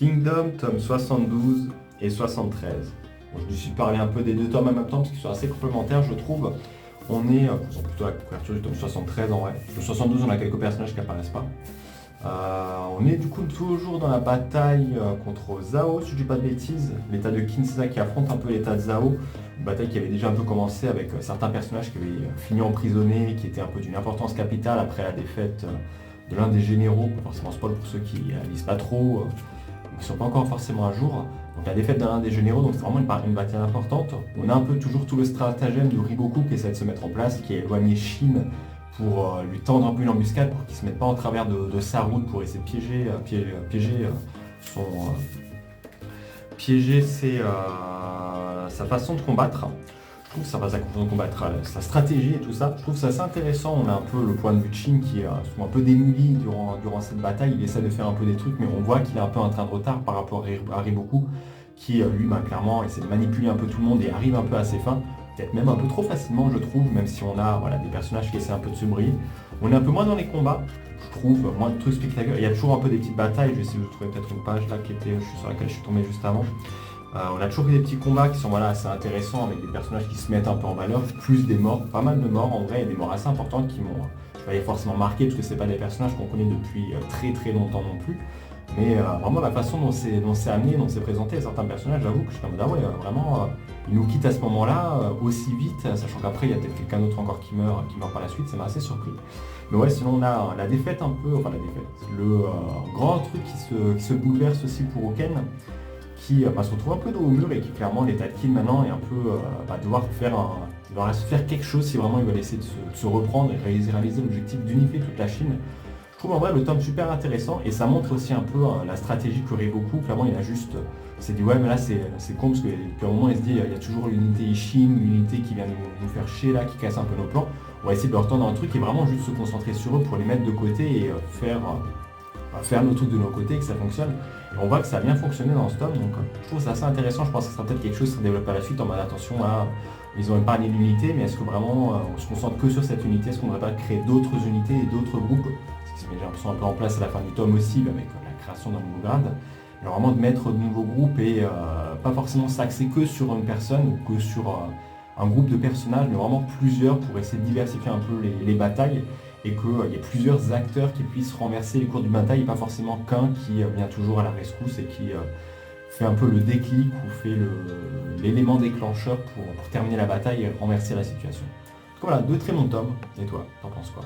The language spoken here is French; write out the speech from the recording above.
Kingdom, tome 72 et 73. Bon, je me suis parlé un peu des deux tomes en même temps parce qu'ils sont assez complémentaires, je trouve. On est plutôt à la couverture du tome 73 en vrai. Le 72, on a quelques personnages qui apparaissent pas. On est du coup toujours dans la bataille contre Zhao, si je dis pas de bêtises, l'état de Kinsella qui affronte un peu l'état de Zhao, une bataille qui avait déjà un peu commencé avec certains personnages qui avaient fini emprisonnés, qui étaient un peu d'une importance capitale après la défaite de l'un des généraux, pas forcément spoil pour ceux qui lisent pas trop, qui ne sont pas encore forcément à jour. Donc la défaite d'un des généraux, donc c'est vraiment une bataille importante. On a un peu toujours tout le stratagème de Riboku qui essaie de se mettre en place, qui a éloigné Shin pour lui tendre un peu une embuscade pour qu'il ne se mette pas en travers de sa route pour essayer de piéger sa façon de combattre. Je trouve que ça va sa façon de combattre, sa stratégie et tout ça. Je trouve ça assez intéressant. On a un peu le point de vue de Shin qui est un peu démuni durant cette bataille. Il essaie de faire un peu des trucs, mais on voit qu'il est un peu en train de retard par rapport à Riboku, qui lui, clairement, essaie de manipuler un peu tout le monde et arrive un peu à ses fins. Peut-être même un peu trop facilement, je trouve, même si on a des personnages qui essaient un peu de se briller. On est un peu moins dans les combats, je trouve, moins de trucs spectaculaires. Il y a toujours un peu des petites batailles. Je vais essayer de trouver peut-être une page là sur laquelle je suis tombé juste avant. On a toujours des petits combats qui sont assez intéressants avec des personnages qui se mettent un peu en valeur, plus des morts, pas mal de morts en vrai, et des morts assez importantes qui m'ont pas forcément marqué parce que c'est pas des personnages qu'on connaît depuis très très longtemps non plus. Mais vraiment la façon dont c'est amené, dont c'est présenté certains personnages, j'avoue que je suis comme vraiment ils nous quittent à ce moment-là aussi vite, sachant qu'après il y a peut-être quelqu'un d'autre encore qui meurt par la suite, ça m'a assez surpris. Mais ouais, sinon on a la défaite un peu, enfin la défaite, le grand truc qui se bouleverse aussi pour Oken, qui se retrouve un peu dos au mur et qui clairement l'état de kill maintenant est un peu devoir faire quelque chose si vraiment ils veulent essayer de se reprendre et réaliser l'objectif d'unifier toute la Chine. Je trouve en vrai le tome super intéressant et ça montre aussi un peu la stratégie que Riboku. Clairement il a juste s'est dit ouais mais là c'est con parce que depuis un moment il se dit il y a toujours l'unité Ishin, l'unité qui vient nous faire chier là, qui casse un peu nos plans. On va essayer de leur tendre un truc et vraiment juste se concentrer sur eux pour les mettre de côté et faire nos trucs de nos côtés et que ça fonctionne. Et on voit que ça a bien fonctionné dans ce tome, donc je trouve ça assez intéressant. Je pense que ça sera peut-être quelque chose qui sera développé à la suite en mode attention à ils ont épargné l'unité, mais est-ce que vraiment on se concentre que sur cette unité? Est-ce qu'on ne devrait pas créer d'autres unités et d'autres groupes? Ce qui se met j'ai l'impression un peu en place à la fin du tome aussi, avec la création d'un nouveau grade. Alors vraiment de mettre de nouveaux groupes et pas forcément s'axer que sur une personne ou que sur un groupe de personnages, mais vraiment plusieurs pour essayer de diversifier un peu les batailles et qu'il y ait plusieurs acteurs qui puissent renverser les cours du bataille et pas forcément qu'un qui vient toujours à la rescousse et qui fait un peu le déclic ou fait l'élément déclencheur pour terminer la bataille et renverser la situation. Donc voilà, deux très bons tomes. Et toi, t'en penses quoi?